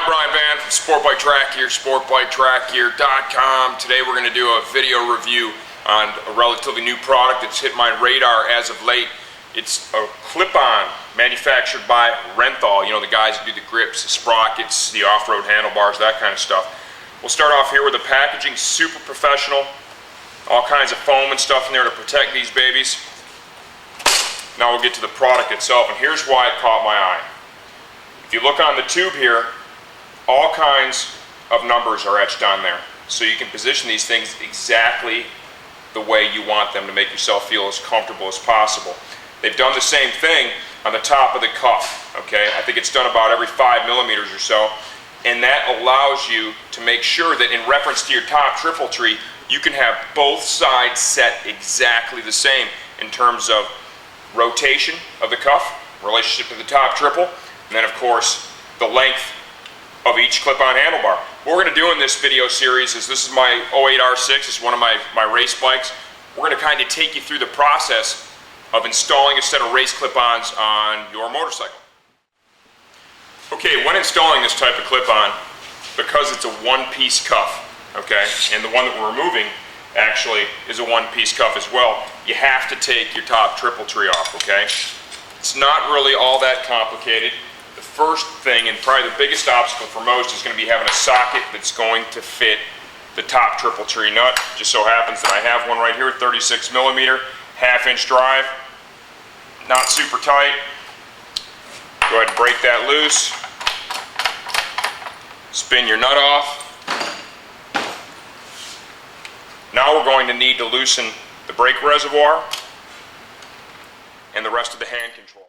Brian Van from Sport Bike Track Gear, sportbiketrackgear.com. Today we're going to do a video review on a relatively new product that's hit my radar as of late. It's a clip-on manufactured by Renthal. You know, the guys who do the grips, the sprockets, the off-road handlebars, that kind of stuff. We'll start off here with the packaging, super professional. All kinds of foam and stuff in there to protect these babies. Now we'll get to the product itself, and here's why it caught my eye. If you look on the tube here, all kinds of numbers are etched on there. So you can position these things exactly the way you want them to make yourself feel as comfortable as possible. They've done the same thing on the top of the cuff, okay? I think it's done about every 5 millimeters or so, and that allows you to make sure that in reference to your top triple tree, you can have both sides set exactly the same in terms of rotation of the cuff, relationship to the top triple, and then of course the length of each clip-on handlebar. What we're going to do in this video series is, this is my 08 R6, it's one of my race bikes. We're going to kind of take you through the process of installing a set of race clip-ons on your motorcycle. Okay, when installing this type of clip-on, because it's a one-piece cuff, okay, and the one that we're removing actually is a one-piece cuff as well, you have to take your top triple tree off, okay? It's not really all that complicated. The first thing, and probably the biggest obstacle for most, is going to be having a socket that's going to fit the top triple tree nut. Just so happens that I have one right here, 36 millimeter, half-inch drive, not super tight. Go ahead and break that loose. Spin your nut off. Now we're going to need to loosen the brake reservoir and the rest of the hand control.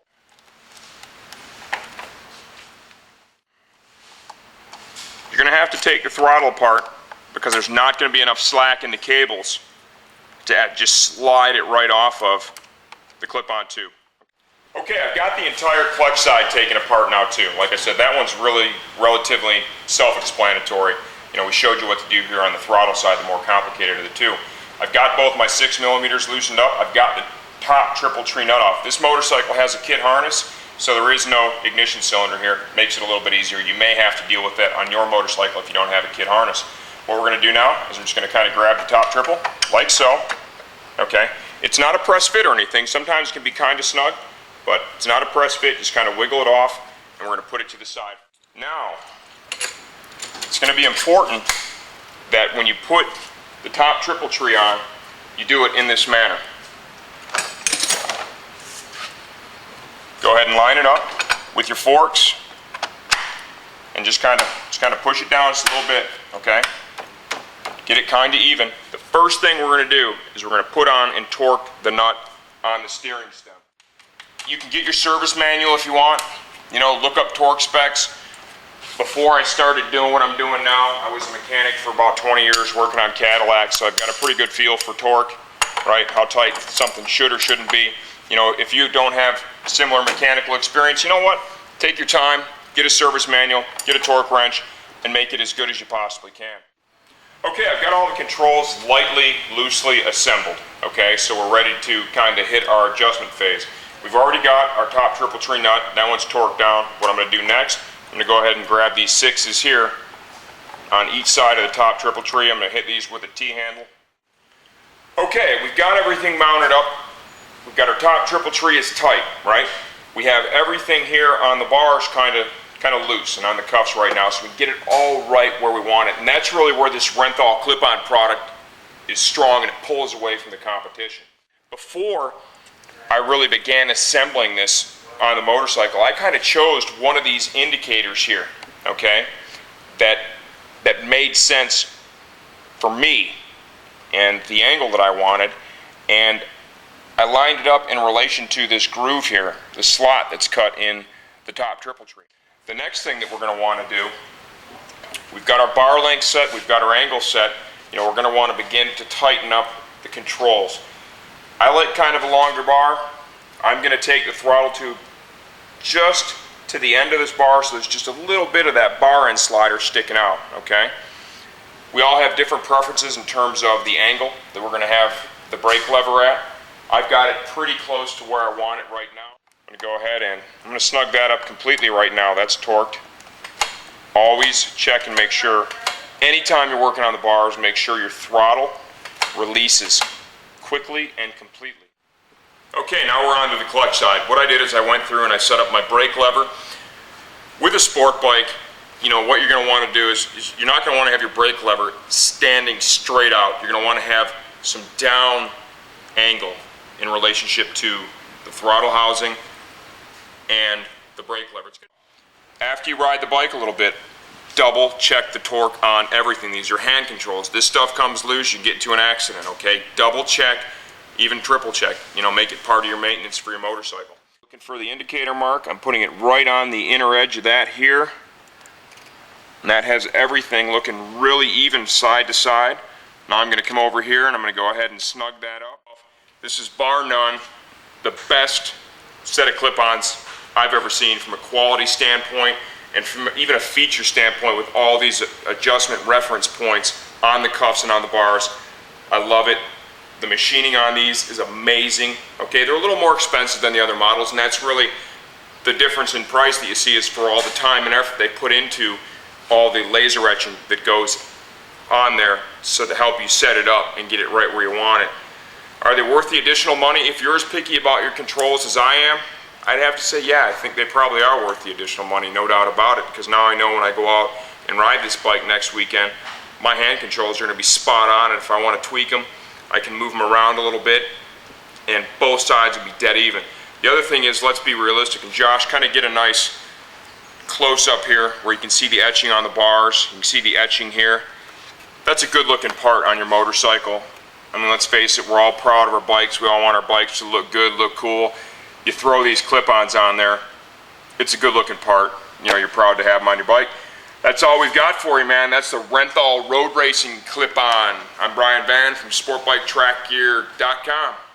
You're going to have to take the throttle apart because there's not going to be enough slack in the cables to just slide it right off of the clip-on tube. Okay, I've got the entire clutch side taken apart now too. Like I said, that one's really relatively self-explanatory. You know, we showed you what to do here on the throttle side, the more complicated of the two. I've got both my 6 millimeters loosened up. I've got the top triple tree nut off. This motorcycle has a kit harness, so there is no ignition cylinder here. Makes it a little bit easier. You may have to deal with that on your motorcycle if you don't have a kit harness. What we're going to do now is I'm just going to kind of grab the top triple, like so. Okay, it's not a press fit or anything. Sometimes it can be kind of snug, but it's not a press fit. Just kind of wiggle it off, and we're going to put it to the side. Now, it's going to be important that when you put the top triple tree on, you do it in this manner. Go ahead and line it up with your forks and just kind of push it down just a little bit, okay? Get it kind of even. The first thing we're going to do is we're going to put on and torque the nut on the steering stem. You can get your service manual if you want. You know, look up torque specs. Before I started doing what I'm doing now, I was a mechanic for about 20 years working on Cadillacs, so I've got a pretty good feel for torque, right? How tight something should or shouldn't be. You know, if you don't have similar mechanical experience, you know what? Take your time, get a service manual, get a torque wrench, and make it as good as you possibly can. Okay, I've got all the controls lightly, loosely assembled, okay? So we're ready to kind of hit our adjustment phase. We've already got our top triple tree nut. That one's torqued down. What I'm going to do next, I'm going to go ahead and grab these 6s here on each side of the top triple tree. I'm going to hit these with a T-handle. Okay, we've got everything mounted up. We've got our top triple tree is tight, right? We have everything here on the bars kind of loose and on the cuffs right now, so we get it all right where we want it. And that's really where this Renthal clip-on product is strong, and it pulls away from the competition. Before I really began assembling this on the motorcycle, I kind of chose one of these indicators here, okay, that made sense for me and the angle that I wanted, and I lined it up in relation to this groove here, the slot that's cut in the top triple tree. The next thing that we're going to want to do, we've got our bar length set, we've got our angle set. You know, we're going to want to begin to tighten up the controls. I like kind of a longer bar. I'm going to take the throttle tube just to the end of this bar, so there's just a little bit of that bar end slider sticking out, okay? We all have different preferences in terms of the angle that we're going to have the brake lever at. I've got it pretty close to where I want it right now. I'm going to go ahead and I'm going to snug that up completely right now. That's torqued always check and make sure, anytime you're working on the bars, make sure your throttle releases quickly and completely. Okay, now we're on to the clutch side. What I did is I went through and I set up my brake lever. With a sport bike, you know, what you're going to want to do is you're not going to want to have your brake lever standing straight out. You're going to want to have some down angle in relationship to the throttle housing and the brake lever. After you ride the bike a little bit, double check the torque on everything. These are hand controls. This stuff comes loose, you get into an accident, okay? Double check, even triple check. You know, make it part of your maintenance for your motorcycle. Looking for the indicator mark, I'm putting it right on the inner edge of that here. And that has everything looking really even side to side. Now I'm going to come over here and I'm going to go ahead and snug that up. This is bar none the best set of clip-ons I've ever seen from a quality standpoint and from even a feature standpoint with all these adjustment reference points on the cuffs and on the bars. I love it. The machining on these is amazing. Okay, they're a little more expensive than the other models, and that's really the difference in price that you see is for all the time and effort they put into all the laser etching that goes on there so to help you set it up and get it right where you want it. Are they worth the additional money? If you're as picky about your controls as I am, I'd have to say yeah, I think they probably are worth the additional money, no doubt about it, because now I know when I go out and ride this bike next weekend, my hand controls are going to be spot on, and if I want to tweak them, I can move them around a little bit and both sides will be dead even. The other thing is, let's be realistic, and Josh, kind of get a nice close up here where you can see the etching on the bars, you can see the etching here. That's a good looking part on your motorcycle. I mean, let's face it, we're all proud of our bikes, we all want our bikes to look good, look cool. You throw these clip-ons on there, it's a good looking part. You know, you're proud to have them on your bike. That's all we've got for you, man. That's the Renthal Road Racing Clip-on. I'm Brian Van from SportBikeTrackGear.com.